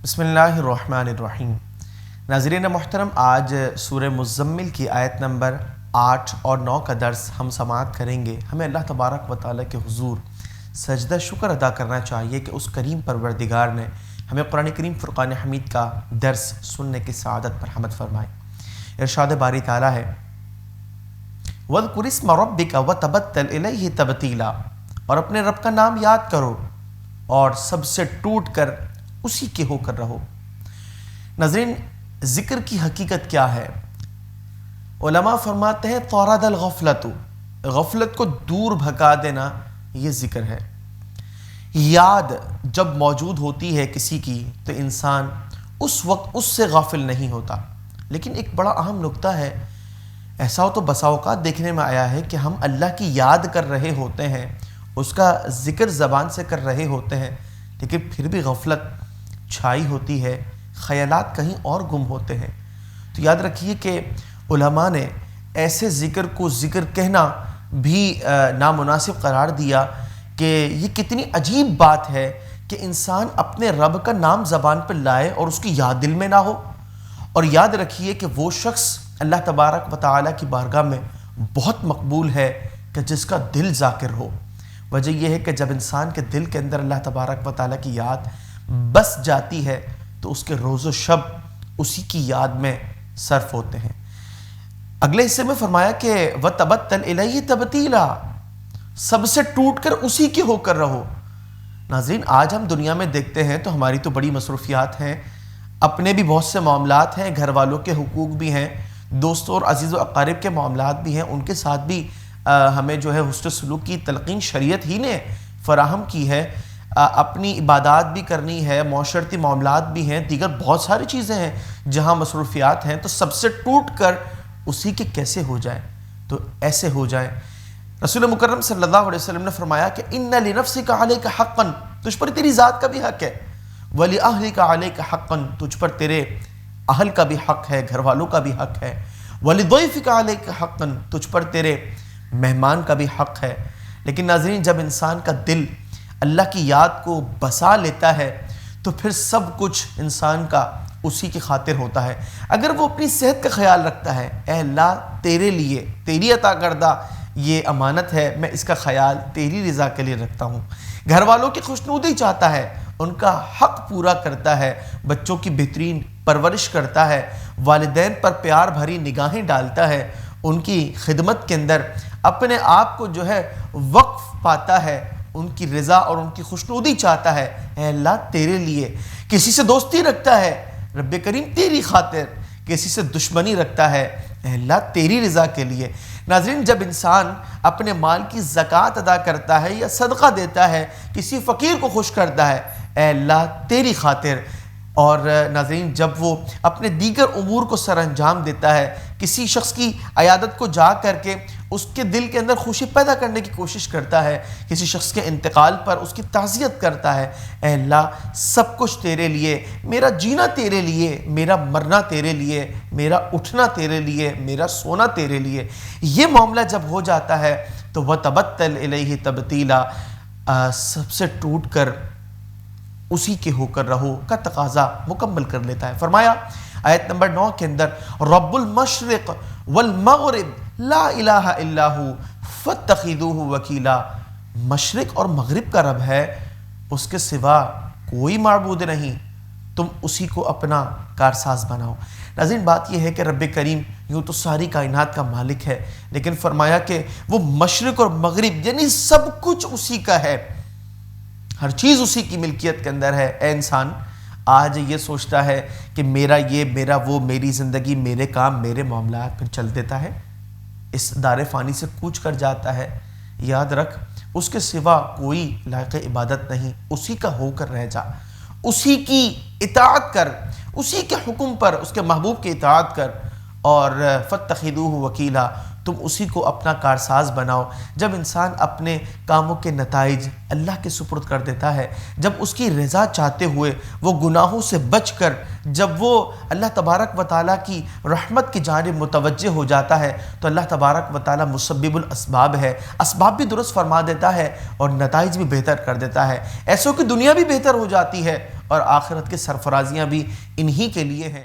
بسم اللہ الرحمن الرحیم۔ ناظرین محترم، آج سورہ مزمل کی آیت نمبر 8 اور 9 کا درس ہم سماعت کریں گے۔ ہمیں اللہ تبارک و تعالیٰ کے حضور سجدہ شکر ادا کرنا چاہیے کہ اس کریم پروردگار نے ہمیں قرآن کریم فرقان حمید کا درس سننے کی سعادت پر حمد فرمائے۔ ارشاد باری تعالیٰ ہے وَاذْكُرِ اسْمَ رَبِّكَ وَتَبَتَّلْ إِلَيْهِ تَبْتِيلًا، اور اپنے رب کا نام یاد کرو اور سب سے ٹوٹ کر اسی کے ہو کر رہو۔ ناظرین، ذکر کی حقیقت کیا ہے؟ علماء فرماتے ہیں طارد الغفلت، غفلت کو دور بھگا دینا یہ ذکر ہے۔ یاد جب موجود ہوتی ہے کسی کی تو انسان اس وقت اس سے غافل نہیں ہوتا، لیکن ایک بڑا اہم نکتہ ہے، ایسا ہو تو بسا اوقات دیکھنے میں آیا ہے کہ ہم اللہ کی یاد کر رہے ہوتے ہیں، اس کا ذکر زبان سے کر رہے ہوتے ہیں، لیکن پھر بھی غفلت چھائی ہوتی ہے، خیالات کہیں اور گم ہوتے ہیں۔ تو یاد رکھیے کہ علماء نے ایسے ذکر کو ذکر کہنا بھی نامناسب قرار دیا کہ یہ کتنی عجیب بات ہے کہ انسان اپنے رب کا نام زبان پر لائے اور اس کی یاد دل میں نہ ہو۔ اور یاد رکھیے کہ وہ شخص اللہ تبارک و تعالیٰ کی بارگاہ میں بہت مقبول ہے کہ جس کا دل ذاکر ہو۔ وجہ یہ ہے کہ جب انسان کے دل کے اندر اللہ تبارک و تعالیٰ کی یاد بس جاتی ہے تو اس کے روز و شب اسی کی یاد میں صرف ہوتے ہیں۔ اگلے حصے میں فرمایا کہ وَتَبَتَّلْ إِلَيْهِ تَبْتِيلًا، سب سے ٹوٹ کر اسی کے ہو کر رہو۔ ناظرین، آج ہم دنیا میں دیکھتے ہیں تو ہماری تو بڑی مصروفیات ہیں، اپنے بھی بہت سے معاملات ہیں، گھر والوں کے حقوق بھی ہیں، دوستوں اور عزیز و اقارب کے معاملات بھی ہیں، ان کے ساتھ بھی ہمیں جو ہے حسن سلوک کی تلقین شریعت ہی نے فراہم کی ہے، اپنی عبادات بھی کرنی ہے، معاشرتی معاملات بھی ہیں، دیگر بہت ساری چیزیں ہیں جہاں مصروفیات ہیں، تو سب سے ٹوٹ کر اسی کے کیسے ہو جائیں؟ تو ایسے ہو جائیں۔ رسول مکرم صلی اللہ علیہ وسلم نے فرمایا کہ اِنَّ لِنَفْسِكَ عَلَيْكَ حَقًّا، تجھ پر تیری ذات کا بھی حق ہے، وَلِأَهْلِكَ عَلَيْكَ حَقًّا، تجھ پر تیرے اہل کا بھی حق ہے، گھر والوں کا بھی حق ہے، وَلِضَيْفِكَ عَلَيْكَ حَقًّا، تجھ پر تیرے مہمان کا بھی حق ہے۔ لیکن ناظرین، جب انسان کا دل اللہ کی یاد کو بسا لیتا ہے تو پھر سب کچھ انسان کا اسی کی خاطر ہوتا ہے۔ اگر وہ اپنی صحت کا خیال رکھتا ہے، اے اللہ تیرے لیے، تیری عطا کردہ یہ امانت ہے، میں اس کا خیال تیری رضا کے لیے رکھتا ہوں۔ گھر والوں کی خوشنودی چاہتا ہے، ان کا حق پورا کرتا ہے، بچوں کی بہترین پرورش کرتا ہے، والدین پر پیار بھری نگاہیں ڈالتا ہے، ان کی خدمت کے اندر اپنے آپ کو جو ہے وقف پاتا ہے، ان کی رضا اور ان کی خوشنودی چاہتا ہے، اے اللہ تیرے لیے۔ کسی سے دوستی رکھتا ہے، رب کریم تیری خاطر، کسی سے دشمنی رکھتا ہے، اے اللہ تیری رضا کے لیے۔ ناظرین، جب انسان اپنے مال کی زکوٰۃ ادا کرتا ہے یا صدقہ دیتا ہے، کسی فقیر کو خوش کرتا ہے، اے اللہ تیری خاطر۔ اور ناظرین، جب وہ اپنے دیگر امور کو سر انجام دیتا ہے، کسی شخص کی عیادت کو جا کر کے اس کے دل کے اندر خوشی پیدا کرنے کی کوشش کرتا ہے، کسی شخص کے انتقال پر اس کی تعزیت کرتا ہے، اے اللہ سب کچھ تیرے لیے، میرا جینا تیرے لیے، میرا مرنا تیرے لیے، میرا اٹھنا تیرے لیے، میرا سونا تیرے لیے۔ یہ معاملہ جب ہو جاتا ہے تو وَتَبَتَّلْ إِلَيْهِ تَبْتِيلًا، سب سے ٹوٹ کر اسی کے ہو کر رہو کا تقاضا مکمل کر لیتا ہے۔ فرمایا آیت نمبر 9 کے اندر رب المشرق والمغرب لا الہ الا ہو فاتخذوہ وکیلا، مشرق اور مغرب کا رب ہے، اس کے سوا کوئی معبود نہیں، تم اسی کو اپنا کارساز بناؤ۔ ناظرین، بات یہ ہے کہ رب کریم یوں تو ساری کائنات کا مالک ہے، لیکن فرمایا کہ وہ مشرق اور مغرب یعنی سب کچھ اسی کا ہے، ہر چیز اسی کی ملکیت کے اندر ہے۔ اے انسان، آج یہ سوچتا ہے کہ میرا یہ، میرا وہ، میری زندگی، میرے کام، میرے معاملات، پھر چل دیتا ہے، اس دار فانی سے کوچ کر جاتا ہے۔ یاد رکھ، اس کے سوا کوئی لائق عبادت نہیں، اسی کا ہو کر رہ جا، اسی کی اطاعت کر، اسی کے حکم پر، اس کے محبوب کی اطاعت کر، اور فاتخذوہ وکیلا، تم اسی کو اپنا کارساز بناؤ۔ جب انسان اپنے کاموں کے نتائج اللہ کے سپرد کر دیتا ہے، جب اس کی رضا چاہتے ہوئے وہ گناہوں سے بچ کر جب وہ اللہ تبارک و تعالیٰ کی رحمت کی جانب متوجہ ہو جاتا ہے، تو اللہ تبارک و تعالیٰ مسبب الاسباب ہے، اسباب بھی درست فرما دیتا ہے اور نتائج بھی بہتر کر دیتا ہے۔ ایسوں کی دنیا بھی بہتر ہو جاتی ہے اور آخرت کی سرفرازیاں بھی انہی کے لیے ہیں.